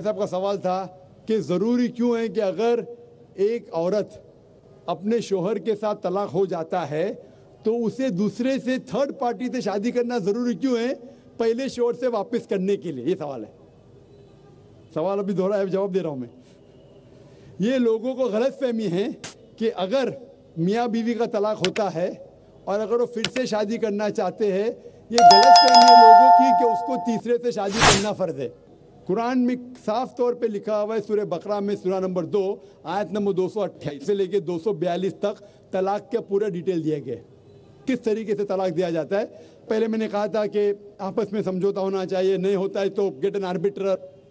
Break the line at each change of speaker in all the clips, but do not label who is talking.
صاحب کا سوال تھا کہ ضروری کیوں ہے کہ اگر ایک عورت اپنے شوہر کے ساتھ طلاق ہو جاتا ہے تو اسے دوسرے سے تھرڈ پارٹی سے شادی کرنا ضروری کیوں ہے پہلے شوہر سے واپس کرنے کے لیے؟ یہ سوال ہے. سوال ابھی دوہرا ہے، جواب دے رہا ہوں میں. یہ لوگوں کو غلط فہمی ہے کہ اگر میاں بیوی کا طلاق ہوتا ہے اور اگر وہ پھر سے شادی کرنا چاہتے ہیں، یہ غلط فہمی ہے لوگوں کی کہ اس کو تیسرے سے شادی کرنا فرض ہے. قرآن میں صاف طور پہ لکھا ہوا ہے سورہ بقرہ میں سورہ نمبر 2 آیت نمبر 228 سے لے کے 242 تک طلاق کا پورا ڈیٹیل دیا گیا ہے، کس طریقے سے طلاق دیا جاتا ہے. پہلے میں نے کہا تھا کہ آپس میں سمجھوتا ہونا چاہیے، نہیں ہوتا ہے تو گیٹ این آربیٹر،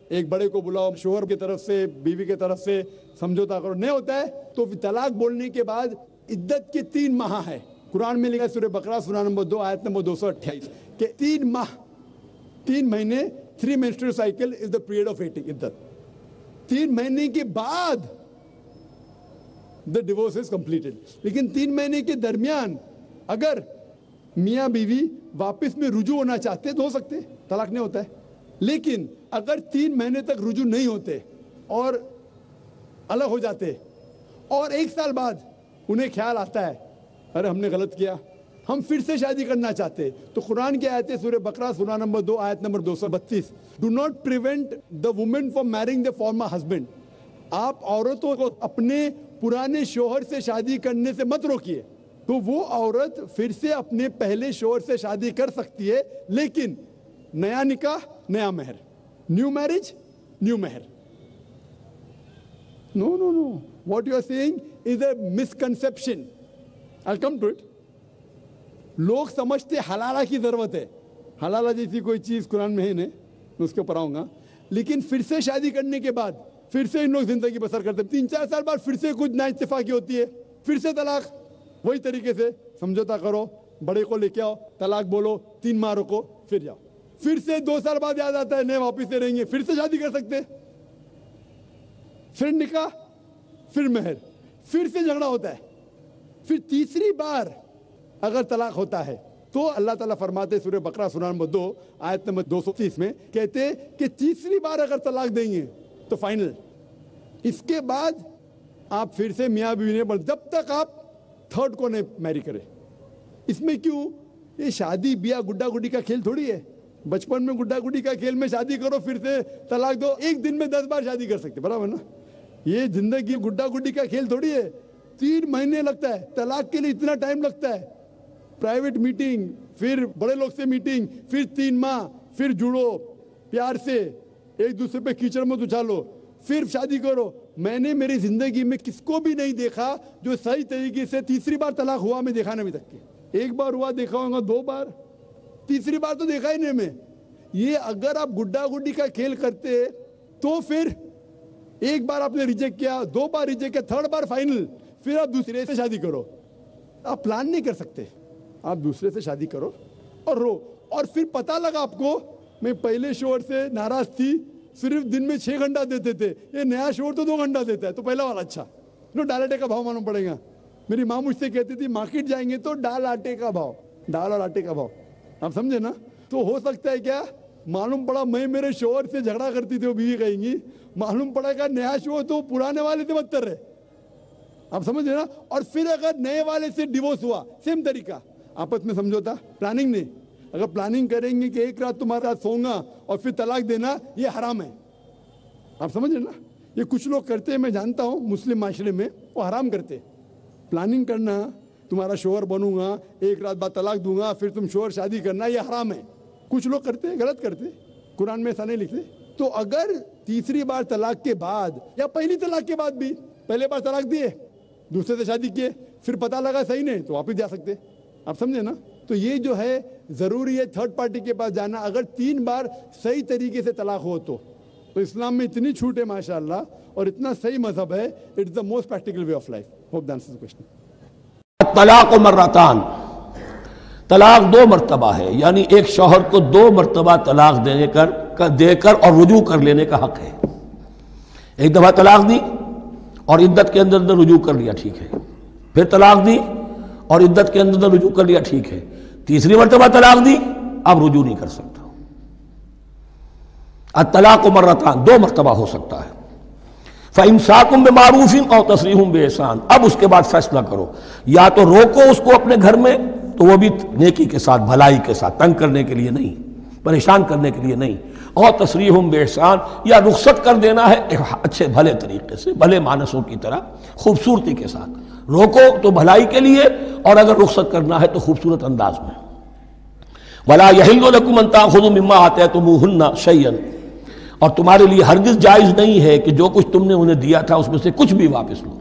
ایک بڑے کو بلاؤ، شوہر کی طرف سے بیوی کی طرف سے سمجھوتا کرو. نہیں ہوتا ہے تو طلاق بولنے کے بعد عدت کے 3 ماہ ہے. قرآن میں لکھا ہے سورہ بقرہ سورہ نمبر 2 آیت نمبر 228 کہ 3 ماہ، 3 مہینے 3 menstrual cycle is the period of waiting عدت. 3 مہینے کے بعد the divorce is completed. لیکن 3 مہینے کے درمیان اگر میاں بیوی واپس میں رجوع ہونا چاہتے تو ہو سکتے، طلاق نہیں ہوتا ہے. لیکن اگر 3 مہینے تک رجوع نہیں ہوتے اور الگ ہو جاتے اور 1 سال بعد انہیں خیال آتا ہے ارے ہم نے غلط کیا، ہم پھر سے شادی کرنا چاہتے، تو قرآن کی آیت ہے سورہ بقرہ سورہ نمبر 2 آیت نمبر 232 do not prevent the women from marrying the former husband. آپ عورتوں کو اپنے پرانے شوہر سے شادی کرنے سے مت روکیے. تو وہ عورت پھر سے اپنے پہلے شوہر سے شادی کر سکتی ہے، لیکن نیا نکاح نیا مہر، نیو میرج نیو مہر. No no no, what you are seeing is a misconception. I'll come to it. لوگ سمجھتے حلالہ کی ضرورت ہے، حلالہ جیسی کوئی چیز قرآن میں ہے نہیں، میں اس کے اوپر آؤں گا. لیکن پھر سے شادی کرنے کے بعد پھر سے ان لوگ زندگی بسر کرتے، 3-4 سال بعد پھر سے کچھ نااتفاقی ہوتی ہے، پھر سے طلاق. وہی طریقے سے سمجھوتا کرو، بڑے کو لے کے آؤ، طلاق بولو، 3 ماہ رکو، پھر جاؤ. پھر سے 2 سال بعد یاد آتا ہے نئے واپس سے رہیں گے، پھر سے شادی کر سکتے، پھر نکاح، پھر مہر، پھر سے جھگڑا ہوتا ہے. پھر تیسری بار اگر طلاق ہوتا ہے تو اللہ تعالیٰ فرماتے سورہ بقرہ سورہ نمبر 2 آیت نمبر 230 میں کہتے کہ تیسری بار اگر طلاق دیں گے تو فائنل. اس کے بعد آپ پھر سے میاں بیوی نہیں بن، جب تک آپ تھرڈ کو نہیں میری کرے. اس میں کیوں؟ یہ شادی بیاہ گڈا گڈی کا کھیل تھوڑی ہے. بچپن میں گڈا گڈی کا کھیل میں شادی کرو پھر سے طلاق دو، ایک دن میں 10 بار شادی کر سکتے، برابر نا؟ یہ زندگی گڈا گڈی کا کھیل تھوڑی ہے. 3 مہینے لگتا ہے طلاق کے لیے، اتنا ٹائم لگتا ہے. پرائیویٹ میٹنگ، پھر بڑے لوگ سے میٹنگ، پھر 3 ماہ، پھر جڑو پیار سے، ایک دوسرے پہ کیچڑ مت اچھالو، پھر شادی کرو. میں نے میری زندگی میں کس کو بھی نہیں دیکھا جو صحیح طریقے سے تیسری بار طلاق ہوا میں دیکھا نہیں ابھی تک کے. 1 بار ہوا دیکھا ہوگا، 2 بار، تیسری بار تو دیکھا ہی نہیں میں. یہ اگر آپ گڈا گڈی کا کھیل کرتے تو پھر 1 بار آپ نے ریجیکٹ کیا، 2 بار ریجیکٹ کیا، 3rd بار فائنل، پھر آپ دوسرے سے شادی کرو. آپ پلان نہیں کر سکتے، آپ دوسرے سے شادی کرو اور رو. اور پھر پتہ لگا آپ کو میں پہلے شوہر سے ناراض تھی، صرف دن میں 6 گھنٹہ دیتے تھے، یہ نیا شوہر تو 2 گھنٹہ دیتا ہے، تو پہلا والا اچھا. ڈال آٹے کا بھاؤ معلوم پڑے گا. میری ماں مجھ سے کہتی تھی مارکیٹ جائیں گے تو ڈال آٹے کا بھاؤ، ڈال اور آٹے کا بھاؤ. آپ سمجھے نا؟ تو ہو سکتا ہے کیا معلوم پڑا میں میرے شوہر سے جھگڑا کرتی تھی، وہ بیوی کہیں گی، معلوم پڑا کہ نیا شوہر تو پرانے والے سے بدتر ہے. آپ سمجھ رہے نا؟ اور پھر اگر نئے والے سے ڈیورس ہوا، سیم طریقہ، آپس میں سمجھوتا، پلاننگ نہیں. اگر پلاننگ کریں گے کہ ایک رات تمہارے ساتھ سوؤں گا اور پھر طلاق دینا، یہ حرام ہے. آپ سمجھ رہے نا؟ یہ کچھ لوگ کرتے ہیں، میں جانتا ہوں مسلم معاشرے میں وہ حرام کرتے. پلاننگ کرنا، تمہارا شوہر بنوں گا، ایک رات بعد طلاق دوں گا، پھر تم شوہر شادی کرنا، یہ حرام ہے. کچھ لوگ کرتے ہیں، غلط کرتے، قرآن میں ایسا نہیں لکھتے. تو اگر تیسری بار طلاق کے بعد یا پہلی طلاق کے بعد بھی، پہلے بار طلاق دیے، دوسرے سے شادی کیے، پھر پتہ لگا صحیح نہیں تو واپس جا سکتے. آپ سمجھے نا؟ تو یہ جو ہے ضروری ہے تھرڈ پارٹی کے پاس جانا اگر 3 بار صحیح طریقے سے طلاق ہو تو اسلام میں اتنی چھوٹ ہے ماشاءاللہ، اور اتنا صحیح مذہب ہے. It's the most practical way of life. Hope that answers the question.
طلاق مرتان، طلاق 2 مرتبہ ہے، یعنی ایک شوہر کو 2 مرتبہ طلاق دے کر اور رجوع کر لینے کا حق ہے. ایک دفعہ طلاق دی اور عدت کے اندر رجوع کر لیا، ٹھیک ہے. پھر طلاق دی اور عدت کے اندر رجوع کر لیا، ٹھیک ہے. تیسری مرتبہ طلاق دی، اب رجوع نہیں کر سکتا. الطلاق مرتان، 2 مرتبہ ہو سکتا ہے۔ فَإِمْسَاكٌ بِمَعْرُوفٍ أَوْ تَسْرِيحٌ بِإِحْسَان، اب اس کے بعد فیصلہ کرو، یا تو روکو اس کو اپنے گھر میں تو وہ بھی نیکی کے ساتھ، بھلائی کے ساتھ، تنگ کرنے کے لیے نہیں، پریشان کرنے کے لیے نہیں، اور تسریح بِإِحْسان، یا رخصت کر دینا ہے اچھے بھلے طریقے سے، بھلے مانسوں کی طرح، خوبصورتی کے ساتھ، روکو تو بھلائی کے لیے، اور اگر رخصت کرنا ہے تو خوبصورت انداز میں۔ وَلَا يَحِلُّ لَكُمْ أَن تَأْخُذُوا مِمَّا آتَيْتُمُوهُنَّ شَيْئًا، اور تمہارے لیے ہرگز جائز نہیں ہے کہ جو کچھ تم نے انہیں دیا تھا اس میں سے کچھ بھی واپس لو،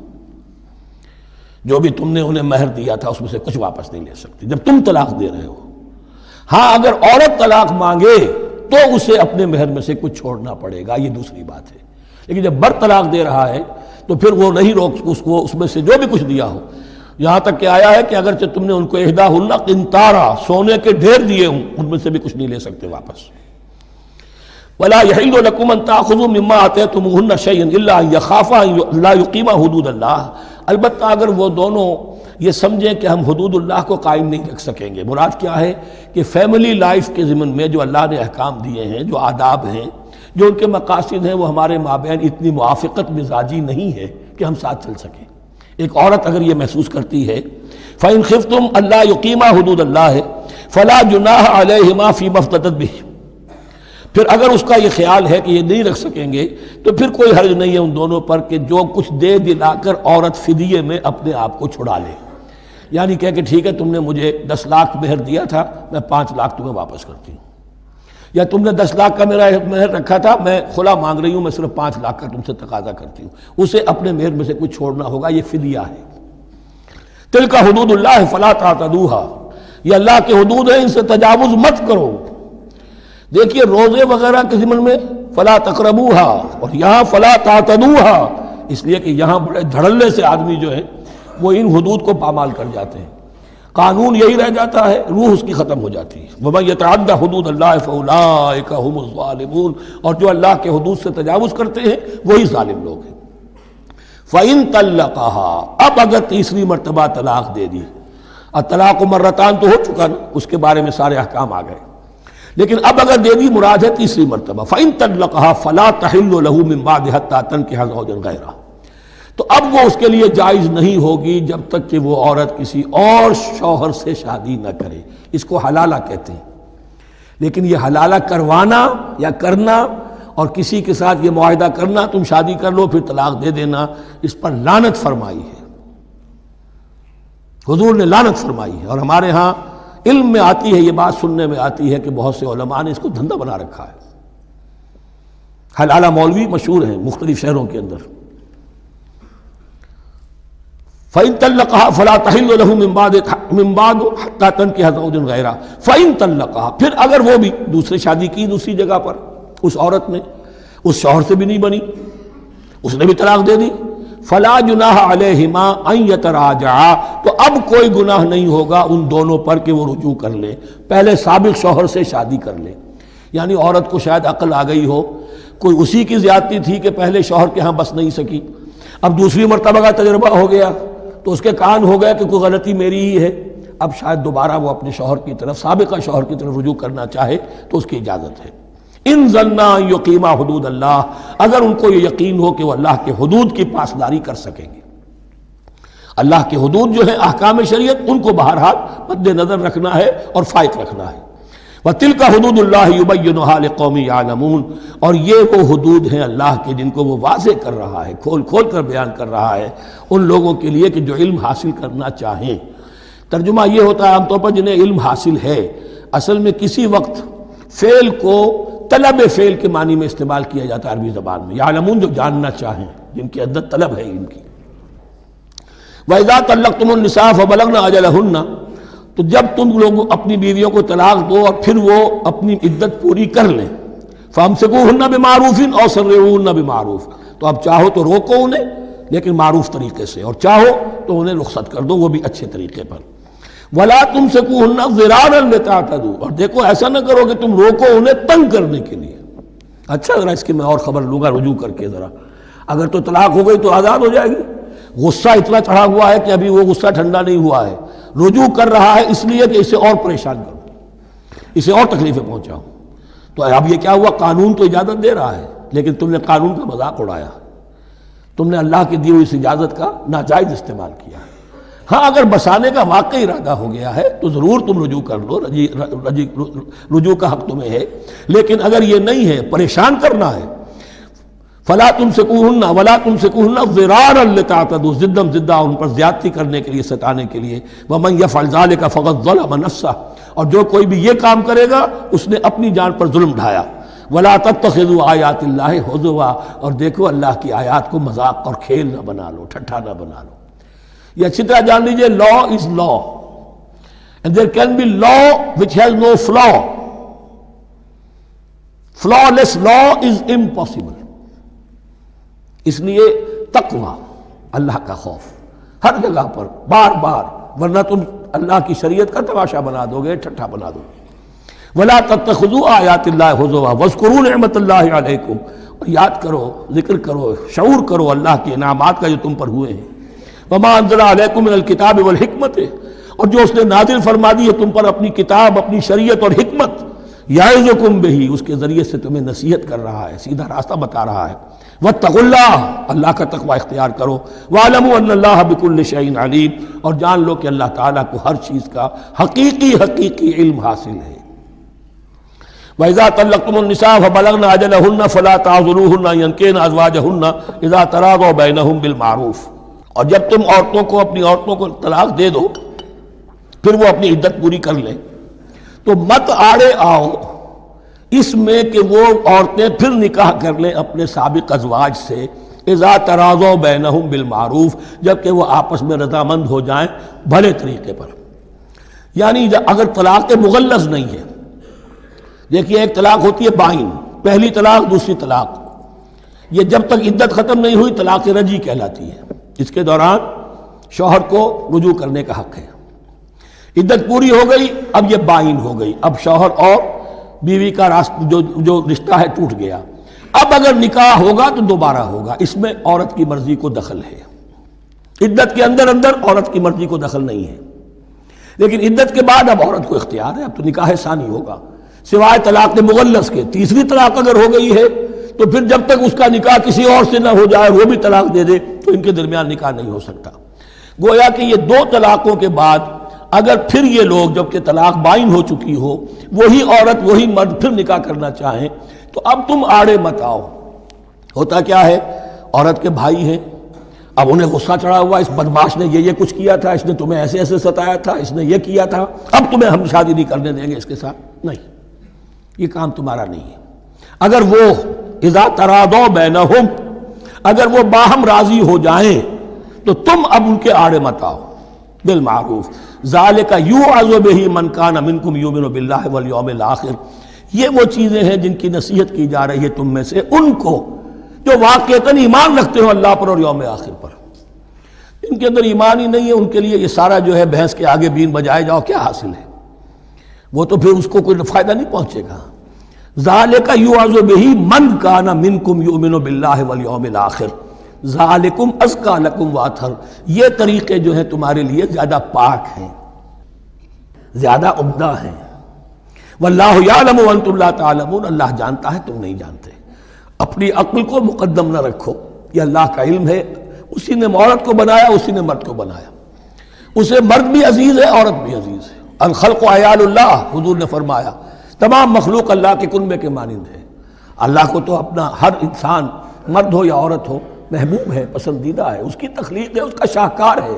جو بھی تم نے انہیں مہر دیا تھا اس میں سے کچھ واپس نہیں لے سکتے جب تم طلاق دے رہے ہو۔ ہاں اگر عورت طلاق مانگے تو اسے اپنے مہر میں سے کچھ چھوڑنا پڑے گا، یہ دوسری بات ہے، لیکن جب بر طلاق دے رہا ہے تو پھر وہ نہیں روک اس کو اس میں سے جو بھی کچھ دیا ہو، یہاں تک کہ آیا ہے کہ اگرچہ تم نے ان کو احداہن قنطارا، سونے کے ڈھیر دیے ہوں، ان میں سے بھی کچھ نہیں لے سکتے واپس۔ وَلَا يَحِلُّ لَكُمْ أَن تَأْخُذُوا مِمَّا آتَيْتُمُوهُنَّ شَيْئًا إِلَّا أَن يَخَافَا أَن لَا يُقِيمَا حُدُودَ اللَّهِ، البتہ اگر وہ دونوں یہ سمجھیں کہ ہم حدود اللہ کو قائم نہیں رکھ سکیں گے۔ مراد کیا ہے کہ فیملی لائف کے ضمن میں جو اللہ نے احکام دیے ہیں، جو آداب ہیں، جو ان کے مقاصد ہیں، وہ ہمارے مابین اتنی موافقت مزاجی نہیں ہے کہ ہم ساتھ چل سکیں۔ ایک عورت اگر یہ محسوس کرتی ہے فَإِنْ خِفْتُمْ أَلَّا يُقِيمَا حُدُودَ اللَّهِ فَلَا جُنَاحَ عَلَيْهِمَا فِي مَا افْتَدَتْ بِهِ، پھر اگر اس کا یہ خیال ہے کہ یہ نہیں رکھ سکیں گے تو پھر کوئی حرج نہیں ہے ان دونوں پر کہ جو کچھ دے دلا کر عورت فدیے میں اپنے آپ کو چھڑا لے، یعنی کہہ کہ ٹھیک ہے تم نے مجھے 10 لاکھ مہر دیا تھا، میں 5 لاکھ تمہیں واپس کرتی ہوں، یا تم نے 10 لاکھ کا میرا مہر رکھا تھا، میں خلا مانگ رہی ہوں، میں صرف 5 لاکھ کا تم سے تقاضا کرتی ہوں، اسے اپنے مہر میں سے کچھ چھوڑنا ہوگا، یہ فدیہ ہے۔ تلک حدود اللہ فلا تعتدوها، یہ اللہ کے حدود ہیں، ان سے تجاوز مت کرو۔ دیکھیے روزے وغیرہ کے ضمن میں فلا تقربوها، اور یہاں فلا تعتدوها، اس لیے کہ یہاں بڑے دھڑلے سے آدمی جو ہے وہ ان حدود کو پامال کر جاتے ہیں، قانون یہی رہ جاتا ہے، روح اس کی ختم ہو جاتی ہے۔ وَمَن يَتَعَدَّ حُدُودَ اللَّهِ فَأُولَٰئِكَ هُمُ الظَّالِمُونَ، اور جو اللہ کے حدود سے تجاوز کرتے ہیں وہی ظالم لوگ ہیں۔ فَإِن طَلَّقَهَا، اب اگر تیسری مرتبہ طلاق دے دی، الطلاق مرتان تو ہو چکا نا، اس کے بارے میں سارے احکام آ گئے، لیکن اب اگر دے دی مراد ہے تیسری مرتبہ، فَإِن طَلَّقَهَا فَلَا تَحِلُّ لَهُ مِن بَعْدِ حَتَّىٰ تَنكِحَ زَوْجًا غَيْرَهُ، تو اب وہ اس کے لیے جائز نہیں ہوگی جب تک کہ وہ عورت کسی اور شوہر سے شادی نہ کرے، اس کو حلالہ کہتے ہیں۔ لیکن یہ حلالہ کروانا یا کرنا اور کسی کے ساتھ یہ معاہدہ کرنا تم شادی کر لو پھر طلاق دے دینا، اس پر لعنت فرمائی ہے، حضور نے لعنت فرمائی ہے۔ اور ہمارے ہاں علم میں آتی ہے، یہ بات سننے میں آتی ہے کہ بہت سے علماء نے اس کو دھندا بنا رکھا ہے۔ حلالہ مولوی مشہور ہیں مختلف شہروں کے اندر۔ فَإِن طَلَّقَهَا فَلَا تَحِلُّ لَهُ مِن بَعْدُ حَتَّىٰ تَنكِحَ زَوْجًا غَيْرَهُ فَإِن طَلَّقَهَا، پھر اگر وہ بھی دوسری شادی کی دوسری جگہ پر، اس عورت نے اس شوہر سے بھی نہیں بنی، اس نے بھی طلاق دے دی، فَلَا جُنَاحَ عَلَيْهِمَا أَن يَتَرَاجَعَا، تو اب کوئی گناہ نہیں ہوگا ان دونوں پر کہ وہ رجوع کر لیں، پہلے سابق شوہر سے شادی کر لیں۔ یعنی عورت کو شاید عقل آ گئی ہو، کوئی اسی کی زیادتی تھی کہ پہلے شوہر کے ہاں بس نہیں سکی، اب دوسری مرتبہ کا تجربہ ہو گیا تو اس کے کان ہو گیا کہ کوئی غلطی میری ہی ہے، اب شاید دوبارہ وہ اپنے شوہر کی طرف، سابقہ شوہر کی طرف رجوع کرنا چاہے تو اس کی اجازت ہے۔ ان ظنا یقیما حدود اللہ، اگر ان کو یہ یقین ہو کہ وہ اللہ کے حدود کی پاسداری کر سکیں گے۔ اللہ کے حدود جو ہیں احکام شریعت، ان کو بہرحال مد نظر رکھنا ہے اور فائق رکھنا ہے۔ وَتِلْكَ حُدُودُ اللَّهِ يُبَيِّنُهَا لِقَوْمٍ يَعْلَمُونَ، اور یہ وہ حدود ہیں اللہ کے جن کو وہ واضح کر رہا ہے، کھول کھول کر بیان کر رہا ہے ان لوگوں کے لیے کہ جو علم حاصل کرنا چاہیں۔ ترجمہ یہ ہوتا ہے عام طور پر جنہیں علم حاصل ہے، اصل میں کسی وقت فعل کو طلب فعل کے معنی میں استعمال کیا جاتا ہے عربی زبان میں، یعلمون جو جاننا چاہیں، جن کی عدت طلب ہے ان کی۔ وَإِذَا طَلَّقْتُمُ النِّسَاءَ فَبَلَغْنَ أَجَلَهُنَّ، تو جب تم لوگ اپنی بیویوں کو طلاق دو اور پھر وہ اپنی عدت پوری کر لیں، فَأَمْسِكُوهُنَّ بِمَعْرُوفٍ أَوْ سَرِّحُوهُنَّ بِمَعْرُوفٍ، تو اب چاہو تو روکو انہیں لیکن معروف طریقے سے، اور چاہو تو انہیں رخصت کر دو وہ بھی اچھے طریقے پر۔ وَلَا تُمْسِكُوهُنَّ ضِرَارًا لِتَعْتَدُوا، اور دیکھو ایسا نہ کرو کہ تم روکو انہیں تنگ کرنے کے لیے۔ اچھا ذرا اس کی میں اور خبر لوں گا رجوع کر کے، ذرا اگر تو طلاق ہو گئی تو آزاد ہو جائے گی، غصہ اتنا چڑھا ہوا ہے کہ ابھی وہ غصہ ٹھنڈا نہیں ہوا ہے، رجوع کر رہا ہے اس لیے کہ اسے اور پریشان کروں، اسے اور تکلیفیں پہنچاؤں، تو اب یہ کیا ہوا؟ قانون تو اجازت دے رہا ہے لیکن تم نے قانون کا مذاق اڑایا، تم نے اللہ کی دی ہوئی اس اجازت کا ناجائز استعمال کیا۔ ہاں اگر بسانے کا واقعی ارادہ ہو گیا ہے تو ضرور تم رجوع کر لو، رجوع کا حق تمہیں ہے، لیکن اگر یہ نہیں ہے، پریشان کرنا ہے، فلا تمسکوہن ولا تمسکوہن ضرارا لتعتدوا، ضدم ضدہ ان پر زیادتی کرنے کے لیے، ستانے کے لیے، ومن یفعل ذلک فقد ظلم نفسہ، اور جو کوئی بھی یہ کام کرے گا اس نے اپنی جان پر ظلم ڈھایا۔ ولا تتخذوا آیات اللہ ہزوا، اور دیکھو اللہ کی آیات کو مذاق اور کھیل نہ بنا لو، ٹھٹھا نہ بنا لو۔ یہ اچھی طرح جان لیجئے، law is law and there can be law which has no flaw, flawless law is impossible. اس لیے تقوی، اللہ کا خوف ہر جگہ پر بار بار، ورنہ تم اللہ کی شریعت کا تماشا بنا دو گے، ٹھٹھا بنا دو گے۔ وَلَا تَتَّخِذُوا آیَاتِ اللَّهِ هُزُوًا وَاذْكُرُوا نِعْمَتَ اللَّهِ عَلَيْكُمْ، اور یاد کرو، ذکر کرو، شعور کرو اللہ کے انعامات کا جو تم پر ہوئے ہیں۔ وَمَا أَنزَلَ عَلَيْكُمْ مِنَ الْكِتَابِ وَالْحِكْمَةِ، اور جو اس نے نازل فرما دی ہے تم پر اپنی کتاب، اپنی شریعت اور حکمت، یعظکم بہ، اس کے ذریعے سے تمہیں نصیحت کر رہا ہے، سیدھا راستہ بتا رہا ہے۔ واتقوا اللہ، اللہ کا تقوی اختیار کرو۔ واعلموا ان اللہ بکل شیء علیم، اور جان لو کہ اللہ تعالیٰ کو ہر چیز کا حقیقی علم حاصل ہے۔ وَإِذَا طَلَّقْتُمُ النِّسَاءَ فَبَلَغْنَ أَجَلَهُنَّ فَلَا تَعْضُلُوهُنَّ أَن يَنكِحْنَ أَزْوَاجَهُنَّ إِذَا تَرَاضَوْا بَيْنَهُم بِالْمَعْرُوفِ، اور جب تم اپنی عورتوں کو طلاق دے دو، پھر وہ اپنی عدت پوری کر لیں، تو مت آڑے آؤ اس میں کہ وہ عورتیں پھر نکاح کر لیں اپنے سابق ازواج سے، اذا تراضوا بینہم بالمعروف، جبکہ وہ آپس میں رضامند ہو جائیں بھلے طریقے پر۔ یعنی اگر طلاق مغلظ نہیں ہے، دیکھیے ایک طلاق ہوتی ہے بائن، پہلی طلاق، دوسری طلاق، یہ جب تک عدت ختم نہیں ہوئی طلاق رجعی کہلاتی ہے، اس کے دوران شوہر کو رجوع کرنے کا حق ہے۔ عدت پوری ہو گئی، اب یہ بائن ہو گئی، اب شوہر اور بیوی کا جو رشتہ ہے ٹوٹ گیا۔ اب اگر نکاح ہوگا تو دوبارہ ہوگا، اس میں عورت کی مرضی کو دخل ہے۔ عدت کے اندر عورت کی مرضی کو دخل نہیں ہے، لیکن عدت کے بعد اب عورت کو اختیار ہے، اب تو نکاح ثانی ہوگا، سوائے طلاق مغلظ کے۔ تیسری طلاق اگر ہو گئی ہے تو پھر جب تک اس کا نکاح کسی اور سے نہ ہو جائے، وہ بھی طلاق دے دے، تو ان کے درمیان نکاح نہیں ہو سکتا۔ گویا کہ یہ دو طلاقوں کے بعد اگر پھر یہ لوگ جبکہ طلاق بائن ہو چکی ہو، وہی عورت وہی مرد پھر نکاح کرنا چاہیں، تو اب تم آڑے مت آؤ۔ ہوتا کیا ہے، عورت کے بھائی ہیں، اب انہیں غصہ چڑھا ہوا، اس بدماش نے یہ کچھ کیا تھا، اس نے تمہیں ایسے ایسے ستایا تھا، اس نے یہ کیا تھا، اب تمہیں ہم شادی نہیں کرنے دیں گے اس کے ساتھ۔ نہیں، یہ کام تمہارا نہیں ہے۔ اگر وہ اذا تراضوا بینہم، اگر وہ باہم راضی ہو جائیں تو تم اب ان کے آڑے مت آؤ بالمعروف۔ ذالک یوعظ بہ من کان منکم یؤمن باللہ والیوم الآخر، یہ وہ چیزیں ہیں جن کی نصیحت کی جا رہی ہے تم میں سے ان کو جو واقعتاً ایمان رکھتے ہو اللہ پر اور یوم آخر پر۔ ان کے اندر ایمان ہی نہیں ہے، ان کے لیے یہ سارا جو ہے بھینس کے آگے بین بجائے جاؤ کیا حاصل ہے، وہ تو پھر اس کو کوئی فائدہ نہیں پہنچے گا۔ ذالک یوعظ بہ من کان منکم یؤمن باللہ والیوم الآخر ذالکم ازکیٰ لکم واطہر، یہ طریقے جو ہیں تمہارے لیے زیادہ پاک ہیں، زیادہ عمدہ ہیں۔ واللہ یعلم وانتم لا تعلمون، اللہ جانتا ہے تم نہیں جانتے۔ اپنی عقل کو مقدم نہ رکھو، یہ اللہ کا علم ہے، اسی نے عورت کو بنایا، اسی نے مرد کو بنایا، اسے مرد بھی عزیز ہے، عورت بھی عزیز ہے۔ الخلق عیال اللہ، حضور نے فرمایا تمام مخلوق اللہ کے کنبے کے مانند ہے۔ اللہ کو تو اپنا ہر انسان مرد ہو یا عورت ہو محبوب ہے، پسندیدہ ہے، اس کی تخلیق ہے، اس کا شاہکار ہے،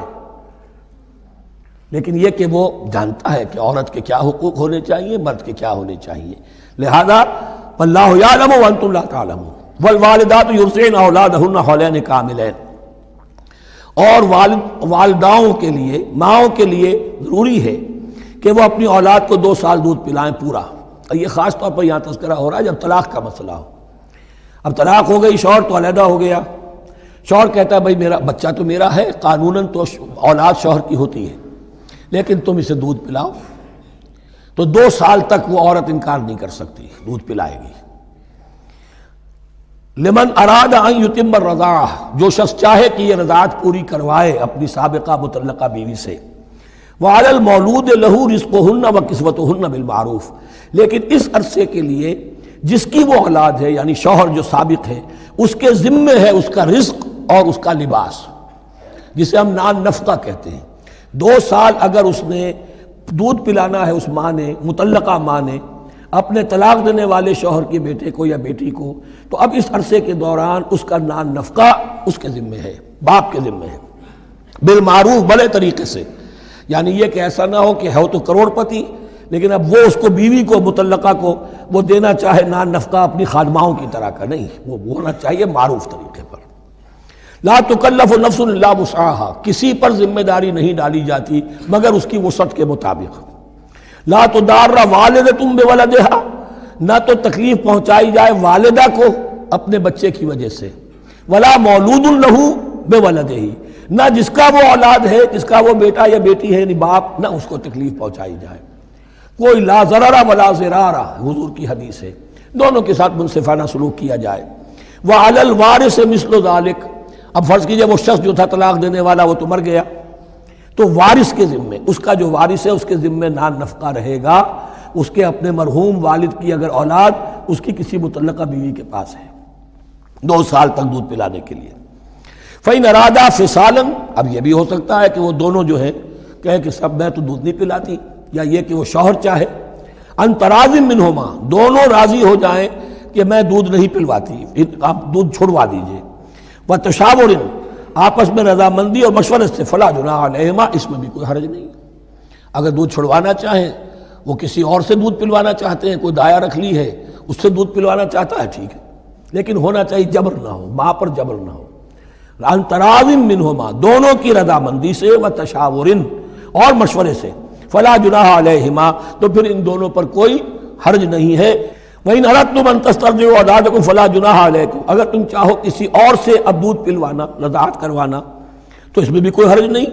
لیکن یہ کہ وہ جانتا ہے کہ عورت کے کیا حقوق ہونے چاہیے، مرد کے کیا ہونے چاہیے۔ لہذا واللہ یعلم وانتم لا تعلمون والوالدات یرضعن اولادہن حولین کاملین، اور والداؤں کے لیے، ماؤں کے لیے ضروری ہے کہ وہ اپنی اولاد کو 2 سال دودھ پلائیں پورا۔ یہ خاص طور پر یہاں تذکرہ ہو رہا ہے جب طلاق کا مسئلہ ہو۔ اب طلاق ہو گئی، شوہر تو علیحدہ ہو گیا، شوہر کہتا ہے بھائی میرا بچہ تو میرا ہے، قانوناً تو اولاد شوہر کی ہوتی ہے، لیکن تم اسے دودھ پلاؤ، تو 2 سال تک وہ عورت انکار نہیں کر سکتی، دودھ پلائے گی۔ لمن اراد ان یتم الرضاعہ، جو شخص چاہے کہ یہ رضاعت پوری کروائے اپنی سابقہ مطلقہ بیوی سے۔ وعلی المولود لہ رزقہن وکسوتہن بالمعروف، لیکن اس عرصے کے لیے جس کی وہ اولاد ہے یعنی شوہر جو سابق ہے اس کے ذمے ہے اس کا رزق اور اس کا لباس، جسے ہم نان نفقہ کہتے ہیں۔ 2 سال اگر اس نے دودھ پلانا ہے اس ماں نے، مطلقہ ماں نے اپنے طلاق دینے والے شوہر کے بیٹے کو یا بیٹی کو، تو اب اس عرصے کے دوران اس کا نان نفقہ اس کے ذمے ہے، باپ کے ذمے ہے، بالمعروف، بڑے طریقے سے۔ یعنی یہ کہ ایسا نہ ہو کہ ہے تو کروڑ پتی لیکن اب وہ اس کو بیوی کو مطلقہ کو وہ دینا چاہے نان نفقہ اپنی خادماؤں کی طرح کا، نہیں، وہ ہونا چاہیے معروف طریقے پر۔ لا تکلف نفس الا وسعها، کسی پر ذمہ داری نہیں ڈالی جاتی مگر اس کی وسعت کے مطابق۔ لا تضار والدۃ بولدہا، نہ تو تکلیف پہنچائی جائے والدہ کو اپنے بچے کی وجہ سے، ولا مولود لہ بولدہ، نہ جس کا وہ اولاد ہے، جس کا وہ بیٹا یا بیٹی ہے یعنی باپ، نہ اس کو تکلیف پہنچائی جائے۔ کوئی لا ضرر ولا ضرار، حضور کی حدیث ہے، دونوں کے ساتھ منصفانہ سلوک کیا جائے۔ وعلی الوارث مثل ذلک، اب فرض کیجئے وہ شخص جو تھا طلاق دینے والا وہ تو مر گیا، تو وارث کے ذمے، اس کا جو وارث ہے اس کے ذمے نان نفقہ رہے گا، اس کے اپنے مرحوم والد کی اگر اولاد اس کی کسی مطلقہ بیوی کے پاس ہے 2 سال تک دودھ پلانے کے لیے۔ فَإِنْ أَرَادَا فِصَالًا، اب یہ بھی ہو سکتا ہے کہ وہ دونوں جو ہیں کہے کہ سب میں تو دودھ نہیں پلاتی، یا یہ کہ وہ شوہر چاہے ان تراض منہما، دونوں راضی ہو جائیں کہ میں دودھ نہیں پلواتی، آپ دودھ چھڑوا دیجئے، وتشاور، آپس میں رضامندی اور مشورے سے، فلا جناح علیہما، اس میں بھی کوئی حرج نہیں۔ اگر دودھ چھڑوانا چاہیں، وہ کسی اور سے دودھ پلوانا چاہتے ہیں، کوئی دایا رکھ لی ہے اس سے دودھ پلوانا چاہتا ہے، ٹھیک ہے، لیکن ہونا چاہیے جبر نہ ہو، ماں پر جبر نہ ہو۔ ان تراض منہما، دونوں کی رضامندی سے، وتشاور، اور مشورے سے، فلا جناح علیہما، تو پھر ان دونوں پر کوئی حرج نہیں ہے۔ وَإِنْ أَرَدْتُمْ أَن تَسْتَرْضِعُوا أَوْلَادَكُمْ فَلَا جُنَاحَ عَلَيْكُمْ، اگر تم چاہو کسی اور سے اب دودھ پلوانا، رضاعت کروانا، تو اس میں بھی کوئی حرج نہیں۔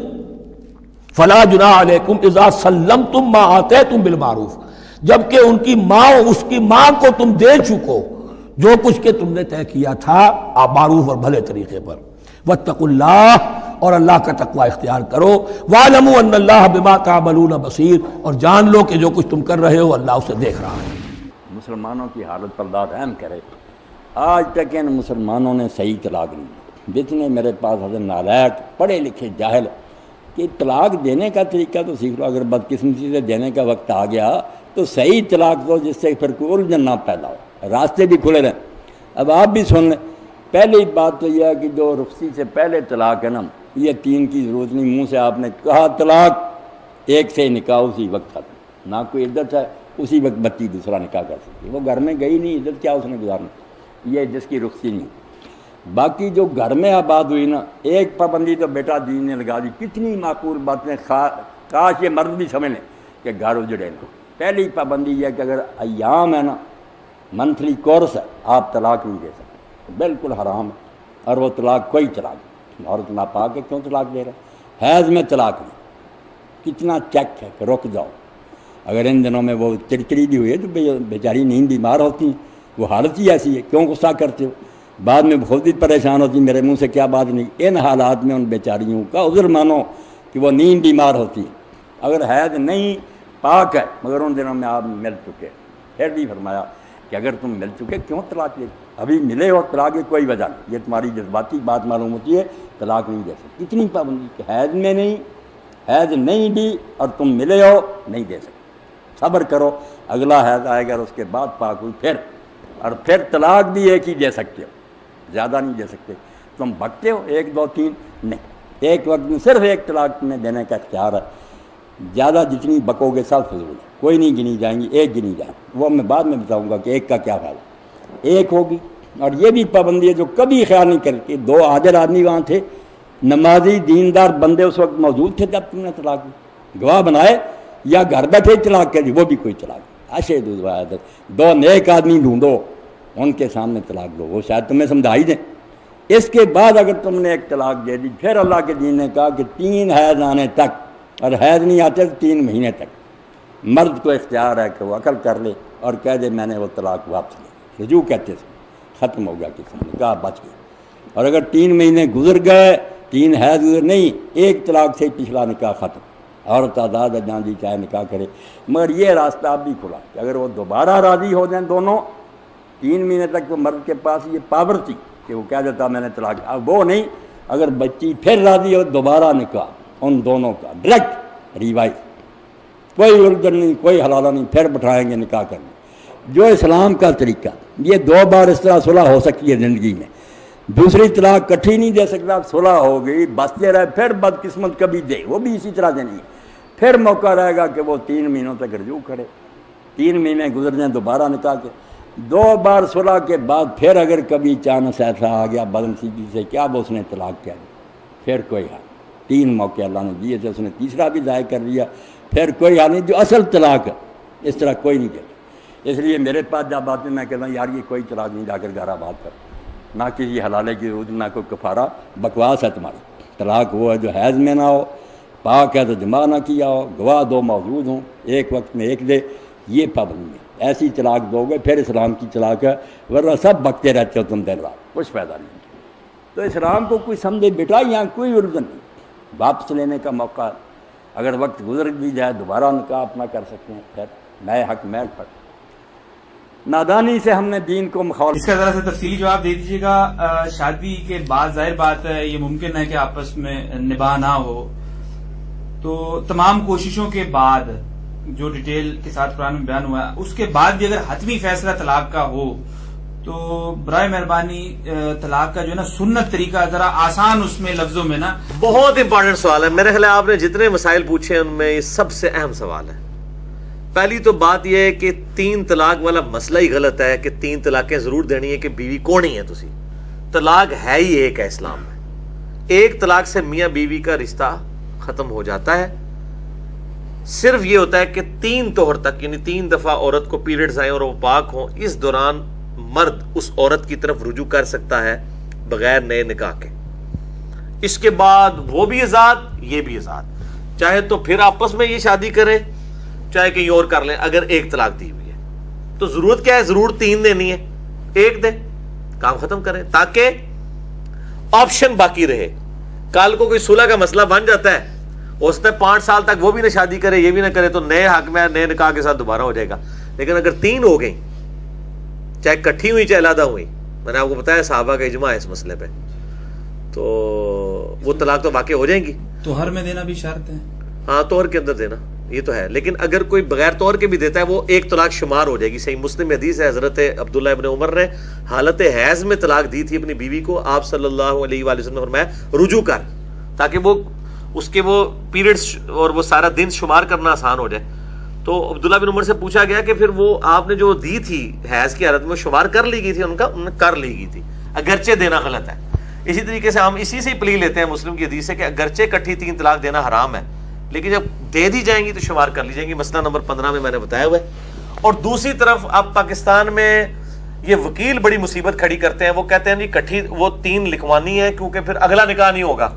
فَلَا جُنَاحَ عَلَيْكُمْ إِذَا سَلَّمْتُمْ مَا آتَيْتُمْ بِالْمَعْرُوفِ، جبکہ ان کی ماں، اس کی ماں کو تم دے چکو جو کچھ کہ تم نے طے کیا تھا معروف اور بھلے طریقے پر۔ وَاتَّقُوا اللَّهَ، اور اللہ کا تقوی اختیار کرو۔ وَاعْلَمُوا أَنَّ اللَّهَ بِمَا تَعْمَلُونَ بَصِيرٌ، اور جان لو کہ جو کچھ تم کر رہے ہو اللہ اسے دیکھ رہا ہے۔
مسلمانوں کی حالت پر ذات اہم کرے۔ آج تک ان مسلمانوں نے صحیح طلاق نہیں دی، جتنے میرے پاس حضرت نالائق پڑھے لکھے جاہل کہ طلاق دینے کا طریقہ تو سیکھ لو، اگر بدقسمتی سے دینے کا وقت آ گیا تو صحیح طلاق دو جس سے پھر کوئی الجھن نہ پیدا ہو، راستے بھی کھلے رہیں۔ اب آپ بھی سن لیں، پہلی بات تو یہ ہے کہ جو رخصتی سے پہلے طلاق ہے نا، یہ 3 کی ضرورت نہیں، منہ سے آپ نے کہا طلاق، 1 سے نکاح اسی وقت ختم، نہ کوئی عدت ہے، اسی وقت بچی دوسرا نکاح کر سکتی، وہ گھر میں گئی نہیں، عدت کیا اس نے گزارنا، یہ جس کی رخصتی نہیں۔ باقی جو گھر میں آباد ہوئی نا، ایک پابندی تو بیٹا دین نے لگا دی، کتنی معقول باتیں، کاش یہ مرد بھی سمجھ لیں کہ گھر اجڑے کو۔ پہلی پابندی یہ ہے کہ اگر ایام ہے نا، منتھلی کورس ہے، آپ طلاق نہیں دے سکتے، بالکل حرام ہے، اور وہ طلاق کوئی طلاق نہیں، عورت ناپاک ہے کیوں طلاق دے رہا ہے؟ حیض میں طلاق نہیں، کتنا چیک ہے کہ رک جاؤ، اگر ان دنوں میں وہ چڑچڑی بھی ہوئی ہے تو بیچاری نیند بیمار ہوتی ہیں، وہ حالت ہی ایسی ہے، کیوں غصہ کرتے ہو؟ بعد میں خود ہی پریشان ہوتی، میرے منہ سے کیا بات نہیں۔ ان حالات میں ان بیچاریوں کا عذر مانو کہ وہ نیند بیمار ہوتی ہے۔ اگر حیض نہیں پاک ہے مگر ان دنوں میں آپ مل چکے، پھر بھی فرمایا کہ اگر تم مل چکے کیوں طلاق لے، ابھی ملے اور طلاق کی کوئی وجہ نہیں، یہ تمہاری جذباتی بات معلوم ہوتی ہے، طلاق نہیں دے سکتے۔ کتنی پابندی کہ حیض میں نہیں، حیض نہیں دی اور تم ملے ہو نہیں دے سکتے، صبر کرو، اگلا حیض آئے گا اور اس کے بعد پاک ہوئی پھر، اور پھر طلاق بھی ایک ہی دے سکتے ہو، زیادہ نہیں دے سکتے۔ تم بھگتے ہو 1 2 3 نہیں، ایک وقت میں صرف 1 طلاق تمہیں دینے کا اختیار ہے، زیادہ جتنی بکو گے سب فضول ہے، کوئی نہیں گنی جائیں گی، 1 گنی جائیں گی، وہ میں بعد میں بتاؤں گا کہ 1 کا کیا فائدہ، 1 ہوگی۔ اور یہ بھی پابندی ہے جو کبھی خیال نہیں کرتے، 2 عادل آدمی وہاں تھے، نمازی دیندار بندے اس وقت موجود تھے جب تم نے طلاق دی، گواہ بنائے یا گھر بیٹھے طلاق کر دی، وہ بھی کوئی طلاق نہیں۔ اشہد الوحدت، 2 نیک آدمی ڈھونڈو ان کے سامنے طلاق دو، وہ شاید تمہیں سمجھا ہی دیں۔ اس کے بعد اگر تم نے 1 طلاق دے دی، پھر اللہ کے دین نے کہا کہ 3 حیض آنے تک، اور حیض نہیں آتے تو 3 مہینے تک مرد کو اختیار ہے کہ وہ عقل کر لے اور کہہ دے میں نے وہ طلاق واپس لے، رجوع کہتے ہیں، ختم ہو گیا، کسی نے کہا بچ گیا۔ اور اگر 3 مہینے گزر گئے، 3 حیض گزر نہیں، 1 طلاق سے پچھلا نکاح ختم، عورت آزاد ہے جہاں جی چاہے نکاح کرے۔ مگر یہ راستہ اب بھی کھلا کہ اگر وہ دوبارہ راضی ہو جائیں دونوں 3 مہینے تک تو مرد کے پاس یہ پاور تھی کہ وہ کہہ دیتا میں نے طلاق. اب وہ نہیں, اگر بچی پھر راضی ہو دوبارہ نکاح ان دونوں کا ڈائریکٹ ریوائز, کوئی الجھن نہیں, کوئی حلالہ نہیں, پھر بٹھائیں گے نکاح کرنے. جو اسلام کا طریقہ, یہ 2 بار اس طرح صلح ہو سکتی ہے زندگی میں. دوسری طلاق کٹھی نہیں دے سکتا, صلح ہو گئی بستے رہے, پھر بدقسمت کبھی دے, وہ بھی اسی طرح دینی ہے. پھر موقع رہے گا کہ وہ 3 مہینوں تک رجوع کرے, 3 مہینے گزر جائیں دوبارہ نکاح کے. 2 بار صلح کے بعد پھر اگر کبھی چانس ایسا آ گیا بدنصیبی سے کیا وہ اس نے طلاق کہہ دی, پھر کوئی حال. 3 موقع اللہ نے دیے تھے, اس نے تیسرا بھی ضائع کر دیا, پھر کوئی حال نہیں. جو اصل طلاق ہے اس طرح کوئی نہیں کہتا. اس لیے میرے پاس جب آتے میں کہتا ہوں یار یہ کوئی طلاق نہیں, جا کر گھر آباد کر, نہ کسی حلالے کی ضرورت, نہ کوئی کفارہ. بکواس ہے تمہاری. طلاق وہ ہے جو حیض میں نہ ہو, پاک ہے تو جمع نہ کیا ہو, گواہ 2 موجود ہوں, ایک وقت میں ایک دے, یہ پابندی ہے. ایسی طلاق دو گے پھر اسلام کی طلاق ہے, ورنہ سب بکتے رہتے ہو تم دن رات, کچھ فائدہ نہیں. تو اسلام کو کوئی سمجھے بیٹا, یہاں کوئی الجھن نہیں. واپس لینے کا موقع, اگر وقت گزر بھی جائے دوبارہ نکاح اپنا کر سکتے ہیں, پھر نئے حق محل پر. نادانی سے ہم نے دین کو مخالف.
اس کا ذرا سا تفصیلی جواب دے دیجیے گا. شادی کے بعد ظاہر بات ہے یہ ممکن ہے کہ آپس میں نباہ نہ ہو, تو تمام کوششوں کے بعد جو ڈیٹیل کے ساتھ قرآن میں بیان ہوا ہے, اس کے بعد بھی اگر حتمی فیصلہ طلاق کا ہو تو برائے مہربانی طلاق کا جو ہے نا سنت طریقہ ذرا آسان اس میں لفظوں میں نا.
بہت امپورٹنٹ سوال ہے. میرے خیال ہے آپ نے جتنے مسائل پوچھے ہیں ان میں یہ سب سے اہم سوال ہے. پہلی تو بات یہ ہے کہ 3 طلاق والا مسئلہ ہی غلط ہے کہ 3 طلاقیں ضرور دینی ہے کہ بیوی کونی ہے تسی. طلاق ہے ہی ایک ہے اسلام میں. ایک طلاق سے میاں بیوی کا رشتہ ختم ہو جاتا ہے. صرف یہ ہوتا ہے کہ 3 طہر تک, یعنی 3 دفعہ عورت کو پیریڈز آئیں اور وہ پاک ہوں, اس دوران مرد اس عورت کی طرف رجوع کر سکتا ہے بغیر نئے نکاح کے. اس کے بعد وہ بھی آزاد, یہ بھی آزاد. چاہے تو پھر آپس میں یہ شادی کرے, چاہے کہیں اور کر لیں. اگر ایک طلاق دی ہوئی ہے تو ضرورت کیا ہے, ضرور 3 دینی ہے, 1 دے, کام ختم کرے, تاکہ آپشن باقی رہے. کل کو کوئی صلح کا مسئلہ بن جاتا ہے, ہو سکتا ہے 5 سال تک وہ بھی نہ شادی کرے یہ بھی نہ کرے, تو نئے حق میں نئے نکاح کے ساتھ دوبارہ ہو جائے گا. لیکن اگر 3 ہو گئی, چاہے کٹھی ہوئی چاہے علیحدہ ہوئی, میں نے آپ کو بتایا صحابہ کا اجماع ہے اس مسئلے پہ, تو وہ طلاق تو واقع ہو جائیں گی.
توہر میں دینا بھی شرط ہے.
ہاں توہر کے اندر دینا یہ تو ہے, لیکن اگر کوئی بغیر توہر کے بھی دیتا ہے وہ 1 طلاق شمار ہو جائے گی. صحیح مسلم حدیث ہے, حضرت عبداللہ ابن عمر نے حالت حیض میں طلاق دی تھی اپنی بیوی کو. آپ صلی اللہ علیہ وآلہ وسلم نے فرمایا رجوع کر, تاکہ وہ اس کے وہ پیریڈز اور وہ سارا دن شمار کرنا آسان ہو جائے. تو عبداللہ بن عمر سے پوچھا گیا کہ پھر وہ آپ نے جو دی تھی حیض کی حالت میں شمار کر لی گئی تھی, ان نے کر لی گئی تھی, اگرچہ دینا غلط ہے. اسی طریقے سے ہم اسی سے پلی لیتے ہیں مسلم کی حدیث سے کہ اگرچہ کٹھی 3 طلاق دینا حرام ہے, لیکن جب دے دی جائیں گی تو شمار کر لی جائیں گی. مسئلہ نمبر 15 میں نے بتایا ہوا ہے. اور دوسری طرف اب پاکستان میں یہ وکیل بڑی مصیبت کھڑی کرتے ہیں. وہ کہتے ہیں جی کٹھی وہ 3 لکھوانی ہے کیونکہ پھر اگلا نکاح نہیں ہوگا.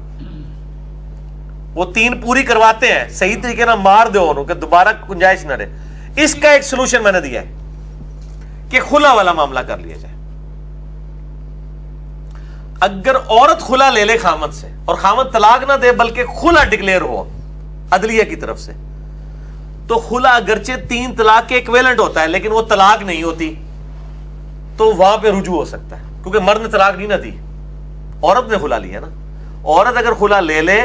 وہ 3 پوری کرواتے ہیں, صحیح طریقے نہ مار دو انہوں کہ دوبارہ گنجائش نہ رہے. اس کا ایک سلوشن میں نے دیا ہے کہ خلا والا معاملہ کر لیا جائے. اگر عورت خلا لے لے خامد سے اور خامد طلاق نہ دے بلکہ خلا ڈکلیئر ہو عدلیہ کی طرف سے, تو خلا اگرچہ 3 طلاق کے ایکویلنٹ ہوتا ہے لیکن وہ طلاق نہیں ہوتی, تو وہاں پہ رجوع ہو سکتا ہے. کیونکہ مرد نے طلاق نہیں نہ دی, عورت نے خلا لیا نا. عورت اگر خلا لے لے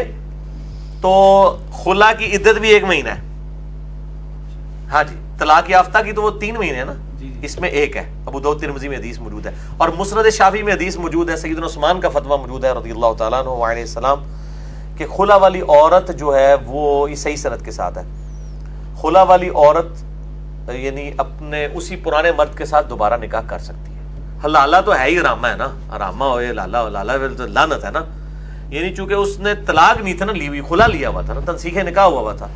تو خلا کی عدت بھی 1 مہینہ ہے. ہاں جی, طلاق یافتہ کی تو وہ 3 مہینے ہے نا, اس میں 1 ہے. ابو داؤد ترمذی میں حدیث موجود ہے, اور مسند شافعی میں حدیث موجود ہے. سیدنا عثمان کا فتویٰ موجود ہے رضی اللہ تعالیٰ عنہ وعلیہ السلام کہ خلا والی عورت جو ہے وہ یہ صحیح سند کے ساتھ ہے. خلا والی عورت یعنی اپنے اسی پرانے مرد کے ساتھ دوبارہ نکاح کر سکتی ہے. لالا تو ہے ہی حرامہ ہے نا, حرامہ ہوئے لالا, لالا تو لعنت ہے نا. یعنی چونکہ اس نے طلاق نہیں تھا نا لی ہوئی, خلا لیا ہوا تھا نا, تنسیخ نکاح ہوا تھا,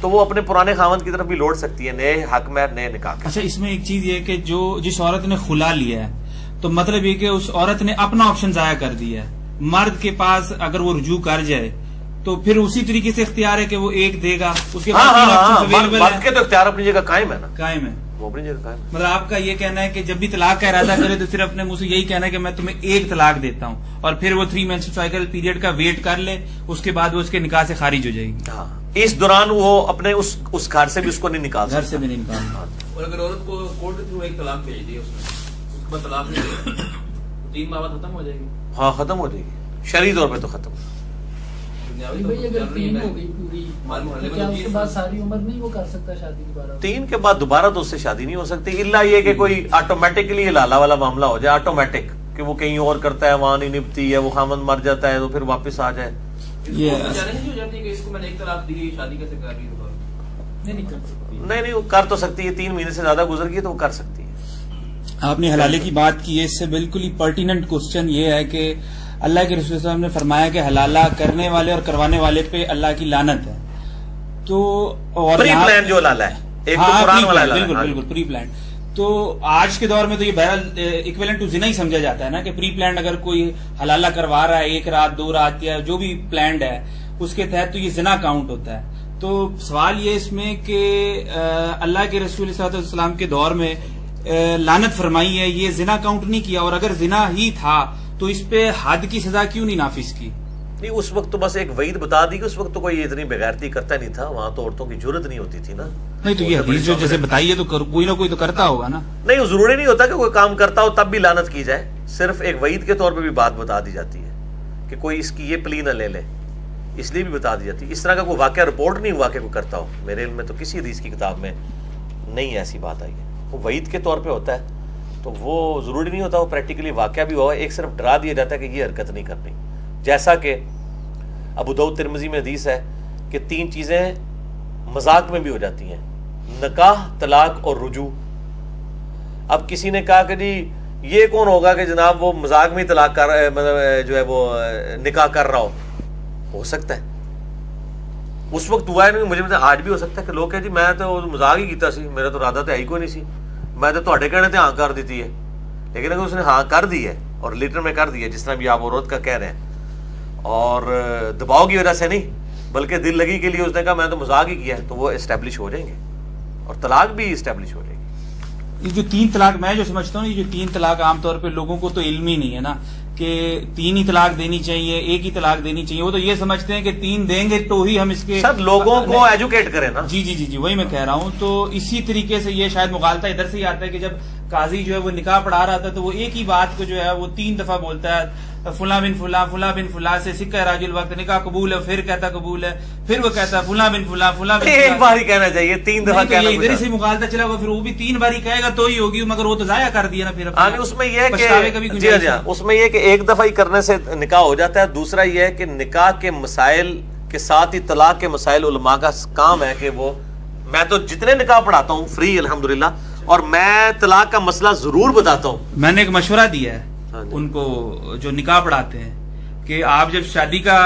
تو وہ اپنے پرانے خاوند کی طرف بھی لوٹ سکتی ہے نئے حق میں نئے نکاح.
اچھا, اس میں ایک چیز یہ کہ جو جس عورت نے خلا لیا ہے تو مطلب یہ کہ اس عورت نے اپنا آپشن ضائع کر دیا ہے. مرد کے پاس اگر وہ رجوع کر جائے تو پھر اسی طریقے سے اختیار ہے کہ وہ 1 دے گا, اس کے بعد
مرد کے تو اختیار اپنی جگہ قائم ہے نا,
قائم ہے
وہ اپنی جگہ قائم.
مطلب آپ کا یہ کہنا ہے کہ جب بھی طلاق کا ارادہ کرے تو صرف اپنے منہ سے یہی کہنا ہے کہ میں تمہیں 1 طلاق دیتا ہوں, اور پھر وہ 3 منسٹر سائیکل پیریڈ کا ویٹ کر لے, اس کے بعد وہ اس کے نکاح سے خارج ہو جائے گی.
ہاں, اس دوران وہ اپنے اس گھر سے بھی اس کو نہیں نکال
گھر سے بھی نہیں نکال.
اور اگر عورت کو کورٹ کے تھرو 1 طلاق بھیج دی اس نے, کے بعد طلاق نہیں دے 3 ماہ بعد ختم ہو جائے گی؟
ہاں ختم ہو جائے گی، شرعی طور پہ تو ختم۔
بھائی اگر 3 ہو گئی پوری تو کیا اس کے بعد ساری عمر نہیں وہ کر سکتا شادی دوبارہ؟
3 کے بعد دوبارہ تو اس سے شادی نہیں ہو سکتی، الا یہ کہ کوئی آٹومیٹکلی لالا والا معاملہ ہو جائے، آٹومیٹک کہ وہ کہیں اور کرتا ہے، وہاں نہیں نبھتی ہے، وہ خامن مر جاتا ہے تو پھر واپس آ جائے۔
یہ چیلنج ہو جاتی ہے کہ اس کو میں نے 1 طلاق دی، شادی کیسے کر رہی ہوں؟
نہیں کر سکتی،
نہیں وہ کر تو سکتی ہے، 3 مہینے سے زیادہ گزر گئی تو وہ کر سکتی ہے۔
آپ نے حلالے کی بات کی ہے، اس سے بالکل ہی پرٹیننٹ کوسچن یہ ہے کہ اللہ کے رسول صلی اللہ علیہ وسلم نے فرمایا کہ حلالہ کرنے والے اور کروانے والے پہ اللہ کی لعنت ہے، تو اور
پری پلان جو لالا ہے، ایک تو قرآن والا لالا ہے،
بالکل بالکل پری پلان۔ تو آج کے دور میں تو یہ بہرحال ایکویلنٹ ٹو زنا ہی سمجھا جاتا ہے نا کہ پری پلانڈ اگر کوئی حلالہ کروا رہا ہے 1 رات 2 رات یا جو بھی پلانڈ ہے اس کے تحت تو یہ زنا کاؤنٹ ہوتا ہے۔ تو سوال یہ اس میں کہ اللہ کے رسول صلی اللہ علیہ وسلم کے دور میں لعنت فرمائی ہے، یہ زنا کاؤنٹ نہیں کیا، اور اگر زنا ہی تھا تو اس پہ حد کی سزا کیوں نہیں نافذ کی؟
نہیں اس وقت تو بس ایک وعید بتا دی کہ اس وقت تو کوئی اتنی بغیرتی کرتا نہیں تھا، وہاں تو عورتوں کی جرت نہیں ہوتی تھی نا۔
نہیں تو یہ حدیث جو جیسے بتائیے تو کوئی نہ کوئی تو کرتا ہوگا نا۔
نہیں ضروری نہیں ہوتا کہ کوئی کام کرتا ہو تب بھی لعنت کی جائے، صرف ایک وعید کے طور پہ بھی بات بتا دی جاتی ہے کہ کوئی اس کی یہ پلی نہ لے لے، اس لیے بھی بتا دی جاتی ہے۔ اس طرح کا کوئی واقعہ رپورٹ نہیں ہوا کہ کوئی کرتا ہو، میرے علم میں تو کسی حدیث کی کتاب میں نہیں ایسی بات آئی ہے۔ وہ وعید کے طور پہ ہوتا ہے تو وہ ضروری نہیں ہوتا وہ پریکٹیکلی واقعہ بھی ہوا، ایک صرف ڈرا دیا جاتا ہے کہ یہ حرکت نہیں کرنی۔ جیسا کہ ابو داؤد ترمذی میں حدیث ہے کہ 3 چیزیں مذاق میں بھی ہو جاتی ہیں، نکاح، طلاق اور رجوع۔ اب کسی نے کہا کہ جی یہ کون ہوگا کہ جناب وہ مذاق میں طلاق کر مطلب جو ہے وہ نکاح کر رہا ہو سکتا ہے، اس وقت ہوا ہے نہیں، مجھے آج بھی ہو سکتا ہے کہ لوگ کہیں جی میں تو مذاق ہی کیتا سی، میرا تو ارادہ تو ہے ہی کوئی نہیں سی، میں تو تھوڑے کہنے تے ہاں کر دیتی ہے، لیکن اگر اس نے ہاں کر دی ہے اور لیٹر میں کر دی ہے، جس طرح بھی آپ عورت کا کہہ رہے ہیں، اور دباؤ کی وجہ سے نہیں بلکہ دل لگی کے لیے اس نے کہا میں تو مذاق ہی کیا ہے، تو وہ اسٹیبلش ہو جائیں گے اور طلاق بھی اسٹیبلش ہو جائے گی۔
یہ جو 3 طلاق میں جو سمجھتا ہوں، یہ جو 3 طلاق عام طور پہ لوگوں کو تو علم ہی نہیں ہے نا کہ 3 ہی طلاق دینی چاہیے، 1 ہی طلاق دینی چاہیے، وہ تو یہ سمجھتے ہیں کہ 3 دیں گے تو ہی ہم اس کے
سر لوگوں کو ایجوکیٹ کریں نا۔
جی وہی میں کہہ رہا ہوں۔ تو اسی طریقے سے یہ شاید مغالطہ ادھر سے ہی آتا ہے کہ جب قاضی جو ہے وہ نکاح پڑھا رہا تھا تو وہ ایک ہی بات کو جو ہے وہ 3 دفعہ بولتا ہے، فلاں بن فلاں، فلاں بن فلاں سے سکہ راج الوقت، نکاح قبول ہے، پھر کہتا قبول ہے، پھر وہ کہتا ہے فلاں بن فلاں، فلاں بن فلاں۔
ایک بار ہی کہنا چاہیے، 3 دفعہ کہنا
ادھر سے مغالطہ چلا ہوا، پھر وہ بھی 3 بار ہی کہے گا تو ہی ہوگی، مگر وہ تو ضائع کر دیا نا پھر۔
اس میں یہ کہ اس میں یہ کہ ایک دفعہ ہی کرنے سے نکاح ہو جاتا ہے۔ دوسرا یہ ہے کہ نکاح کے مسائل کے ساتھ ہی طلاق کے مسائل علماء کا کام ہے کہ وہ، میں تو جتنے نکاح پڑھاتا ہوں فری الحمدللہ، اور میں طلاق کا مسئلہ ضرور بتاتا ہوں۔
میں نے ایک مشورہ دیا ہے ان کو جو نکاح پڑھاتے ہیں کہ آپ جب شادی کا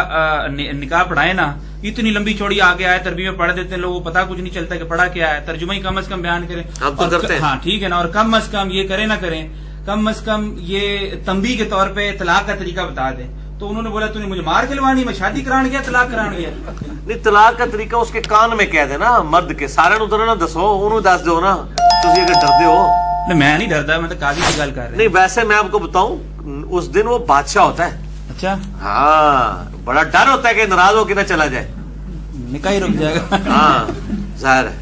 نکاح پڑھائیں نا، اتنی لمبی چوڑی آگے آئے تربیت میں پڑھ دیتے ہیں لوگ، پتا کچھ نہیں چلتا کہ پڑھا کیا ہے، ترجمہ ہی کم از کم بیان کریں۔
ہم تو کرتے ہیں،
ہاں ٹھیک ہے نا، اور کم از کم یہ کریں نہ کریں، کم از کم یہ تنبیہ کے طور پہ طلاق کا طریقہ بتا دیں۔ تو انہوں نے بولا تو نے مجھے مار کھلوانی، میں شادی کران گیا طلاق کران گیا۔
نہیں طلاق کا طریقہ اس کے کان میں کہہ دے نا، مرد کے سارے نو تو نہ دسو، انہوں دس دو نا، تسی اگر ڈردے ہو۔
نہیں میں نہیں ڈرتا، میں تو قاضی کی گل کر رہا ہوں۔
نہیں ویسے میں آپ کو بتاؤں اس دن وہ بادشاہ ہوتا ہے۔
اچھا
ہاں بڑا ڈر ہوتا ہے کہ ناراض ہو کے نہ چلا جائے،
نکاح ہی رک جائے گا۔
ہاں ظاہر ہے۔